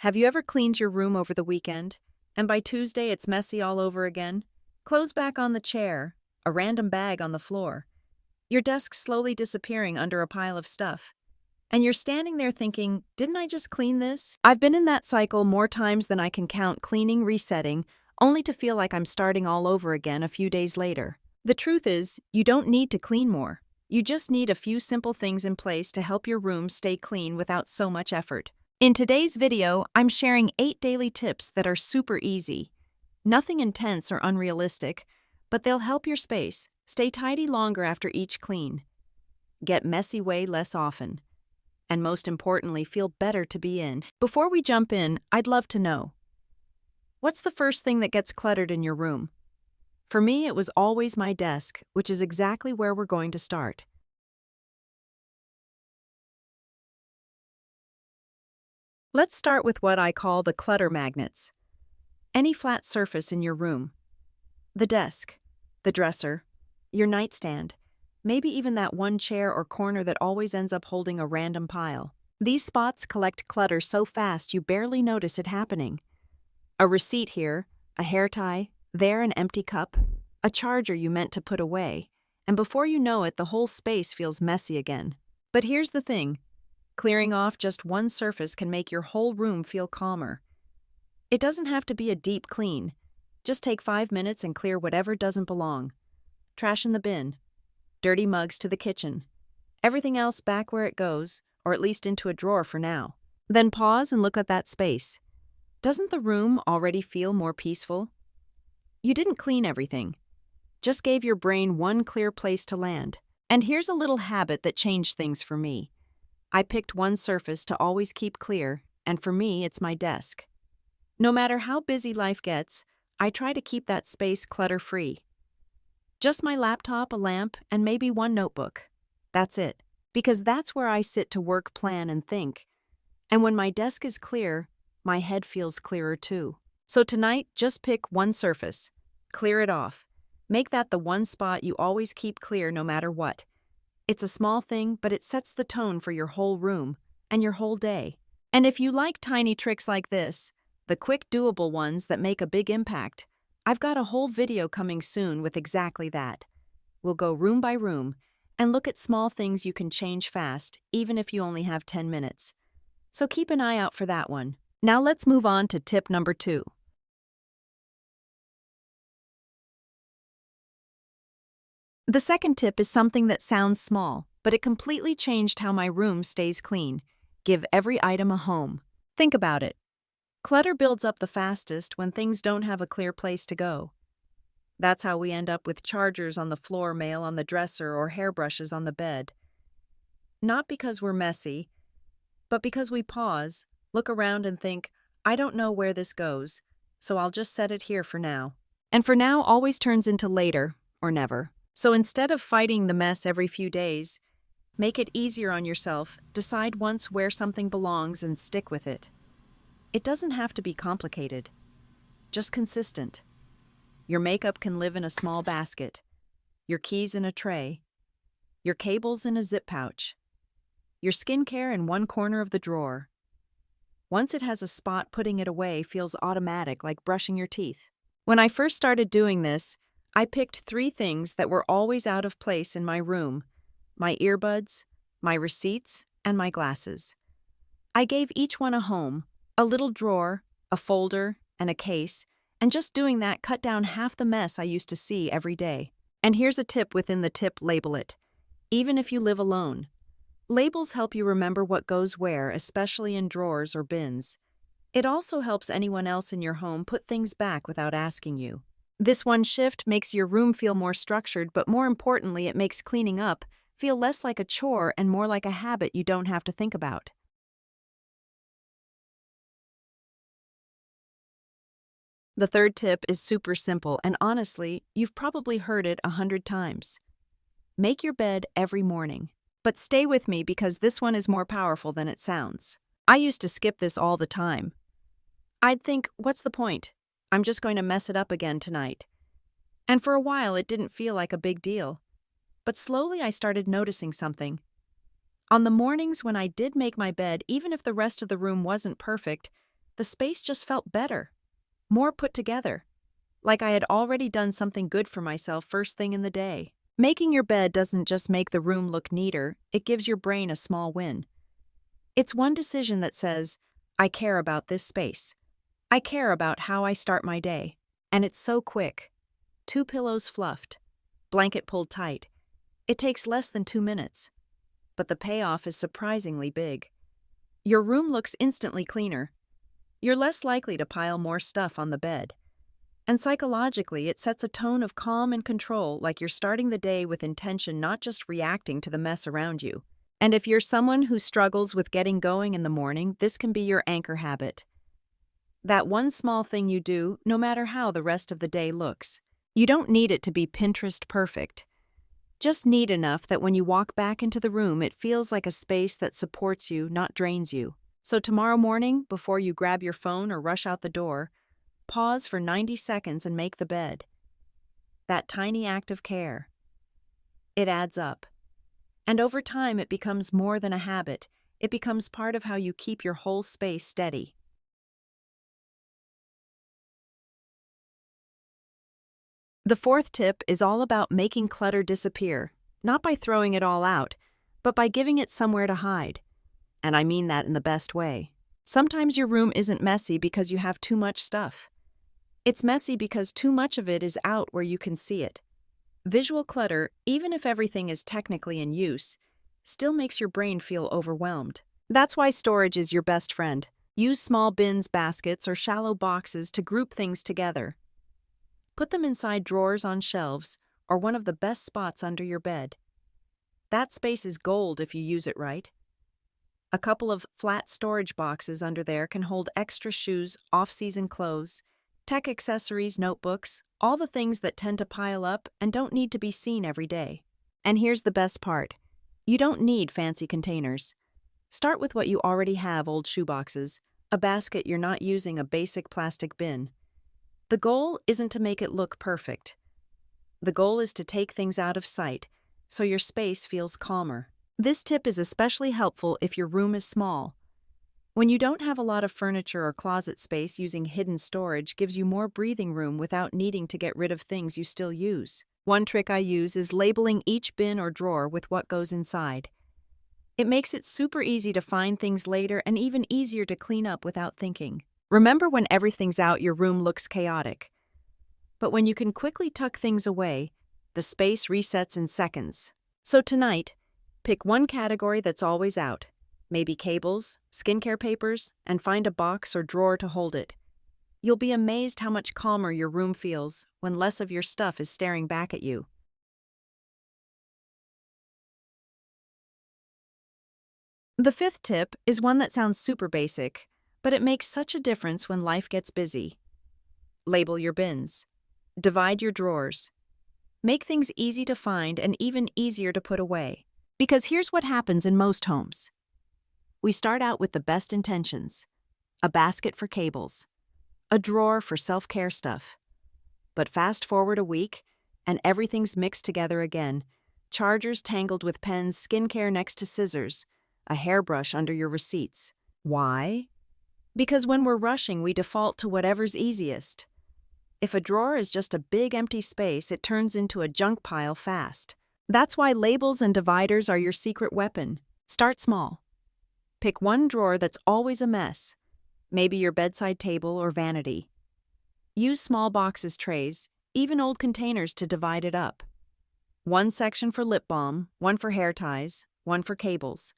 Have you ever cleaned your room over the weekend, and by Tuesday it's messy all over again? Clothes back on the chair, a random bag on the floor, your desk slowly disappearing under a pile of stuff. And you're standing there thinking, didn't I just clean this? I've been in that cycle more times than I can count, cleaning, resetting, only to feel like I'm starting all over again a few days later. The truth is, you don't need to clean more. You just need a few simple things in place to help your room stay clean without so much effort. In today's video, I'm sharing 8 daily tips that are super easy. Nothing intense or unrealistic, but they'll help your space stay tidy longer after each clean, get messy way less often, and most importantly, feel better to be in. Before we jump in, I'd love to know, what's the first thing that gets cluttered in your room? For me, it was always my desk, which is exactly where we're going to start. Let's start with what I call the clutter magnets. Any flat surface in your room. The desk, the dresser, your nightstand, maybe even that one chair or corner that always ends up holding a random pile. These spots collect clutter so fast you barely notice it happening. A receipt here, a hair tie, there an empty cup, a charger you meant to put away, and before you know it, the whole space feels messy again. But here's the thing. Clearing off just one surface can make your whole room feel calmer. It doesn't have to be a deep clean. Just take 5 minutes and clear whatever doesn't belong. Trash in the bin. Dirty mugs to the kitchen. Everything else back where it goes, or at least into a drawer for now. Then pause and look at that space. Doesn't the room already feel more peaceful? You didn't clean everything. Just gave your brain one clear place to land. And here's a little habit that changed things for me. I picked one surface to always keep clear, and for me, it's my desk. No matter how busy life gets, I try to keep that space clutter-free. Just my laptop, a lamp, and maybe one notebook. That's it. Because that's where I sit to work, plan, and think. And when my desk is clear, my head feels clearer too. So tonight, just pick one surface. Clear it off. Make that the one spot you always keep clear no matter what. It's a small thing, but it sets the tone for your whole room and your whole day. And if you like tiny tricks like this, the quick, doable ones that make a big impact, I've got a whole video coming soon with exactly that. We'll go room by room and look at small things you can change fast, even if you only have 10 minutes. So keep an eye out for that one. Now let's move on to tip number 2. The second tip is something that sounds small, but it completely changed how my room stays clean. Give every item a home. Think about it. Clutter builds up the fastest when things don't have a clear place to go. That's how we end up with chargers on the floor, mail on the dresser, or hairbrushes on the bed. Not because we're messy, but because we pause, look around and think, I don't know where this goes, so I'll just set it here for now. And for now always turns into later or never. So instead of fighting the mess every few days, make it easier on yourself, decide once where something belongs and stick with it. It doesn't have to be complicated, just consistent. Your makeup can live in a small basket, your keys in a tray, your cables in a zip pouch, your skincare in one corner of the drawer. Once it has a spot, putting it away feels automatic, like brushing your teeth. When I first started doing this, I picked 3 things that were always out of place in my room: my earbuds, my receipts, and my glasses. I gave each one a home, a little drawer, a folder, and a case, and just doing that cut down half the mess I used to see every day. And here's a tip within the tip: label it. Even if you live alone. Labels help you remember what goes where, especially in drawers or bins. It also helps anyone else in your home put things back without asking you. This one shift makes your room feel more structured, but more importantly, it makes cleaning up feel less like a chore and more like a habit you don't have to think about. The third tip is super simple, and honestly, you've probably heard it 100 times. Make your bed every morning. But stay with me because this one is more powerful than it sounds. I used to skip this all the time. I'd think, what's the point? I'm just going to mess it up again tonight. And for a while, it didn't feel like a big deal. But slowly I started noticing something. On the mornings when I did make my bed, even if the rest of the room wasn't perfect, the space just felt better, more put together, like I had already done something good for myself first thing in the day. Making your bed doesn't just make the room look neater, it gives your brain a small win. It's one decision that says, I care about this space. I care about how I start my day. And it's so quick. 2 pillows fluffed, blanket pulled tight. It takes less than 2 minutes. But the payoff is surprisingly big. Your room looks instantly cleaner. You're less likely to pile more stuff on the bed. And psychologically, it sets a tone of calm and control, like you're starting the day with intention, not just reacting to the mess around you. And if you're someone who struggles with getting going in the morning, this can be your anchor habit. That one small thing you do, no matter how the rest of the day looks. You don't need it to be Pinterest perfect. Just neat enough that when you walk back into the room, it feels like a space that supports you, not drains you. So tomorrow morning, before you grab your phone or rush out the door, pause for 90 seconds and make the bed. That tiny act of care. It adds up. And over time, it becomes more than a habit. It becomes part of how you keep your whole space steady. The fourth tip is all about making clutter disappear, not by throwing it all out, but by giving it somewhere to hide. And I mean that in the best way. Sometimes your room isn't messy because you have too much stuff. It's messy because too much of it is out where you can see it. Visual clutter, even if everything is technically in use, still makes your brain feel overwhelmed. That's why storage is your best friend. Use small bins, baskets, or shallow boxes to group things together. Put them inside drawers on shelves or one of the best spots under your bed. That space is gold if you use it right. A couple of flat storage boxes under there can hold extra shoes, off-season clothes, tech accessories, notebooks, all the things that tend to pile up and don't need to be seen every day. And here's the best part. You don't need fancy containers. Start with what you already have: old shoeboxes, a basket you're not using, a basic plastic bin. The goal isn't to make it look perfect. The goal is to take things out of sight so your space feels calmer. This tip is especially helpful if your room is small. When you don't have a lot of furniture or closet space, using hidden storage gives you more breathing room without needing to get rid of things you still use. One trick I use is labeling each bin or drawer with what goes inside. It makes it super easy to find things later and even easier to clean up without thinking. Remember, when everything's out, your room looks chaotic. But when you can quickly tuck things away, the space resets in seconds. So tonight, pick one category that's always out. Maybe cables, skincare papers, and find a box or drawer to hold it. You'll be amazed how much calmer your room feels when less of your stuff is staring back at you. The fifth tip is one that sounds super basic, but it makes such a difference when life gets busy. Label your bins. Divide your drawers. Make things easy to find and even easier to put away. Because here's what happens in most homes. We start out with the best intentions. A basket for cables. A drawer for self-care stuff. But fast forward a week, and everything's mixed together again. Chargers tangled with pens, skincare next to scissors, a hairbrush under your receipts. Why? Because when we're rushing, we default to whatever's easiest. If a drawer is just a big empty space, it turns into a junk pile fast. That's why labels and dividers are your secret weapon. Start small. Pick one drawer that's always a mess, maybe your bedside table or vanity. Use small boxes, trays, even old containers to divide it up. One section for lip balm, one for hair ties, one for cables.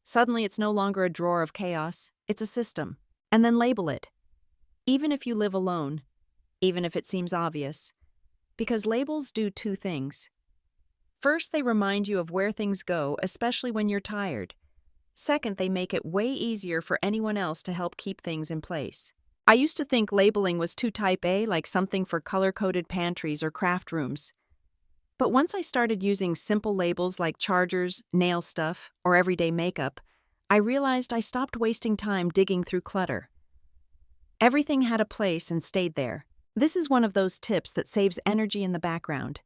Suddenly it's no longer a drawer of chaos, it's a system. And then label it. Even if you live alone, even if it seems obvious. Because labels do two things. First, they remind you of where things go, especially when you're tired. Second, they make it way easier for anyone else to help keep things in place. I used to think labeling was too type A, like something for color-coded pantries or craft rooms. But once I started using simple labels like chargers, nail stuff, or everyday makeup, I realized I stopped wasting time digging through clutter. Everything had a place and stayed there. This is one of those tips that saves energy in the background.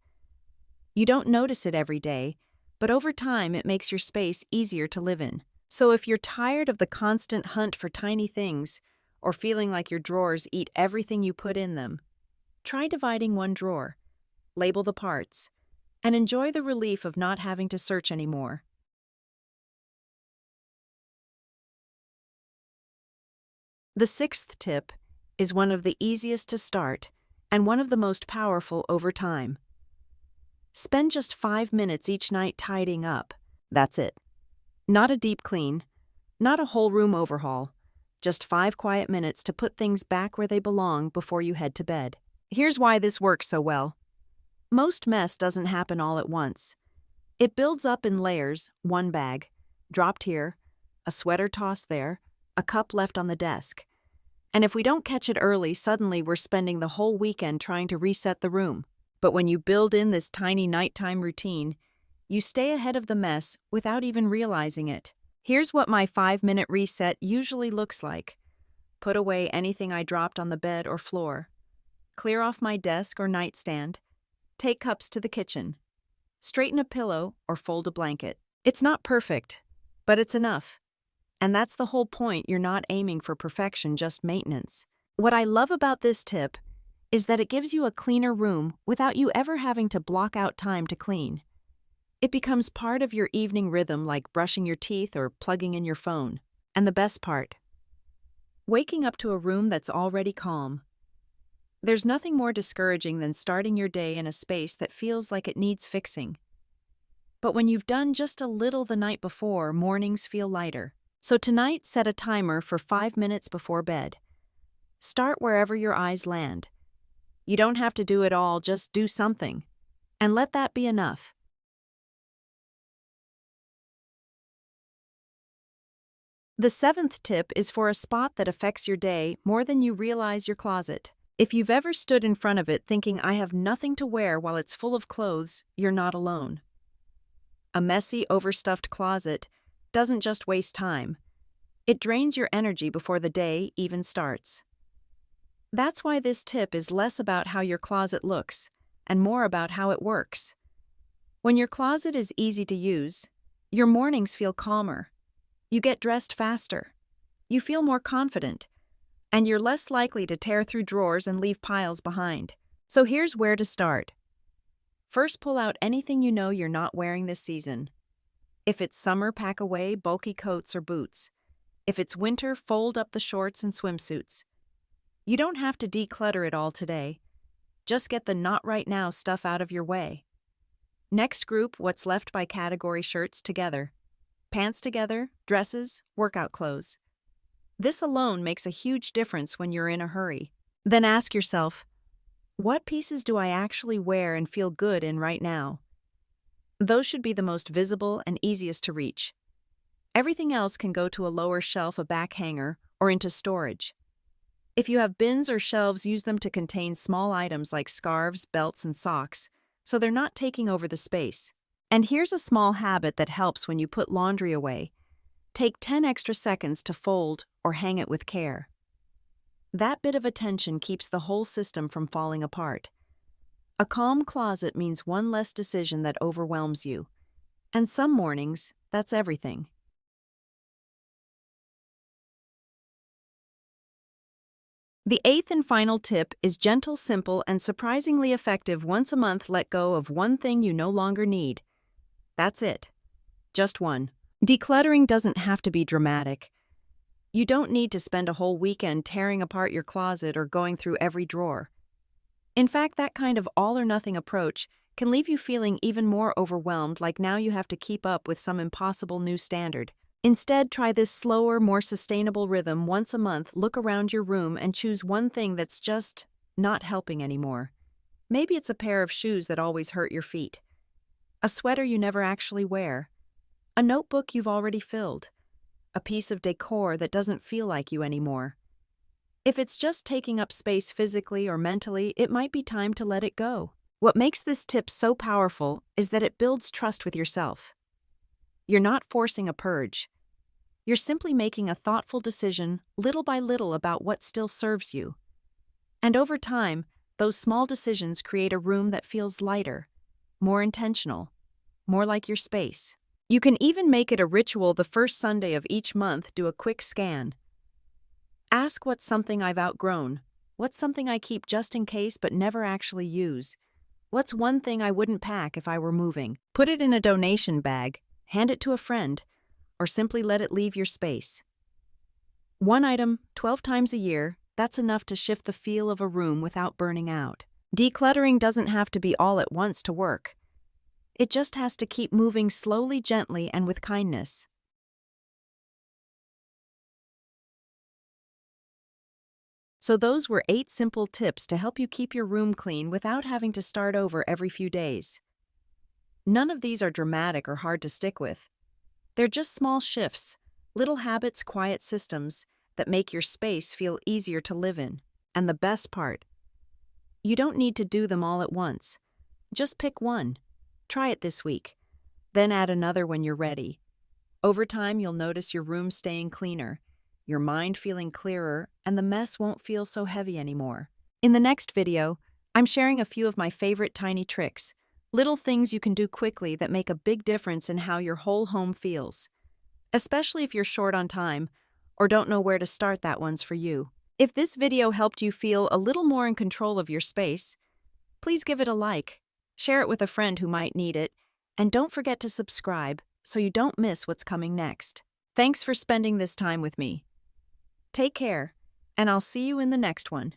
You don't notice it every day, but over time it makes your space easier to live in. So if you're tired of the constant hunt for tiny things, or feeling like your drawers eat everything you put in them. Try dividing one drawer, label the parts, and enjoy the relief of not having to search anymore. The sixth tip is one of the easiest to start and one of the most powerful over time. Spend just 5 minutes each night tidying up. That's it. Not a deep clean, not a whole room overhaul, just 5 quiet minutes to put things back where they belong before you head to bed. Here's why this works so well. Most mess doesn't happen all at once. It builds up in layers, one bag, dropped here, a sweater tossed there, a cup left on the desk. And if we don't catch it early, suddenly we're spending the whole weekend trying to reset the room. But when you build in this tiny nighttime routine, you stay ahead of the mess without even realizing it. Here's what my 5-minute reset usually looks like. Put away anything I dropped on the bed or floor. Clear off my desk or nightstand. Take cups to the kitchen. Straighten a pillow or fold a blanket. It's not perfect, but it's enough. And that's the whole point. You're not aiming for perfection, just maintenance. What I love about this tip is that it gives you a cleaner room without you ever having to block out time to clean. It becomes part of your evening rhythm, like brushing your teeth or plugging in your phone. And the best part, waking up to a room that's already calm. There's nothing more discouraging than starting your day in a space that feels like it needs fixing. But when you've done just a little the night before, mornings feel lighter. So tonight, set a timer for 5 minutes before bed. Start wherever your eyes land. You don't have to do it all, just do something. And let that be enough. The 7th tip is for a spot that affects your day more than you realize: your closet. If you've ever stood in front of it thinking, I have nothing to wear while it's full of clothes, you're not alone. A messy, overstuffed closet doesn't just waste time. It drains your energy before the day even starts. That's why this tip is less about how your closet looks and more about how it works. When your closet is easy to use, your mornings feel calmer. You get dressed faster. You feel more confident. And you're less likely to tear through drawers and leave piles behind. So here's where to start. First, pull out anything you know you're not wearing this season. If it's summer, pack away bulky coats or boots. If it's winter, fold up the shorts and swimsuits. You don't have to declutter it all today. Just get the not right now stuff out of your way. Next, group what's left by category: shirts together, pants together, dresses, workout clothes. This alone makes a huge difference when you're in a hurry. Then ask yourself, what pieces do I actually wear and feel good in right now? Those should be the most visible and easiest to reach. Everything else can go to a lower shelf, a back hanger, or into storage. If you have bins or shelves, use them to contain small items like scarves, belts, and socks, so they're not taking over the space. And here's a small habit that helps when you put laundry away. Take 10 extra seconds to fold or hang it with care. That bit of attention keeps the whole system from falling apart. A calm closet means one less decision that overwhelms you. And some mornings, that's everything. The 8th and final tip is gentle, simple, and surprisingly effective. Once a month, let go of one thing you no longer need. That's it. Just one. Decluttering doesn't have to be dramatic. You don't need to spend a whole weekend tearing apart your closet or going through every drawer. In fact, that kind of all-or-nothing approach can leave you feeling even more overwhelmed, like now you have to keep up with some impossible new standard. Instead, try this slower, more sustainable rhythm. Once a month, look around your room and choose one thing that's just not helping anymore. Maybe it's a pair of shoes that always hurt your feet, a sweater you never actually wear, a notebook you've already filled, a piece of decor that doesn't feel like you anymore. If it's just taking up space physically or mentally, it might be time to let it go. What makes this tip so powerful is that it builds trust with yourself. You're not forcing a purge. You're simply making a thoughtful decision, little by little, about what still serves you. And over time, those small decisions create a room that feels lighter, more intentional, more like your space. You can even make it a ritual. The first Sunday of each month, do a quick scan. Ask what's something I've outgrown. What's something I keep just in case but never actually use? What's one thing I wouldn't pack if I were moving? Put it in a donation bag, hand it to a friend, or simply let it leave your space. One item, 12 times a year, that's enough to shift the feel of a room without burning out. Decluttering doesn't have to be all at once to work. It just has to keep moving slowly, gently, and with kindness. So those were 8 simple tips to help you keep your room clean without having to start over every few days. None of these are dramatic or hard to stick with. They're just small shifts, little habits, quiet systems that make your space feel easier to live in. And the best part, you don't need to do them all at once. Just pick one. Try it this week. Then add another when you're ready. Over time, you'll notice your room staying cleaner, your mind feeling clearer, and the mess won't feel so heavy anymore. In the next video, I'm sharing a few of my favorite tiny tricks, little things you can do quickly that make a big difference in how your whole home feels. Especially if you're short on time or don't know where to start, that one's for you. If this video helped you feel a little more in control of your space, please give it a like, share it with a friend who might need it, and don't forget to subscribe so you don't miss what's coming next. Thanks for spending this time with me. Take care, and I'll see you in the next one.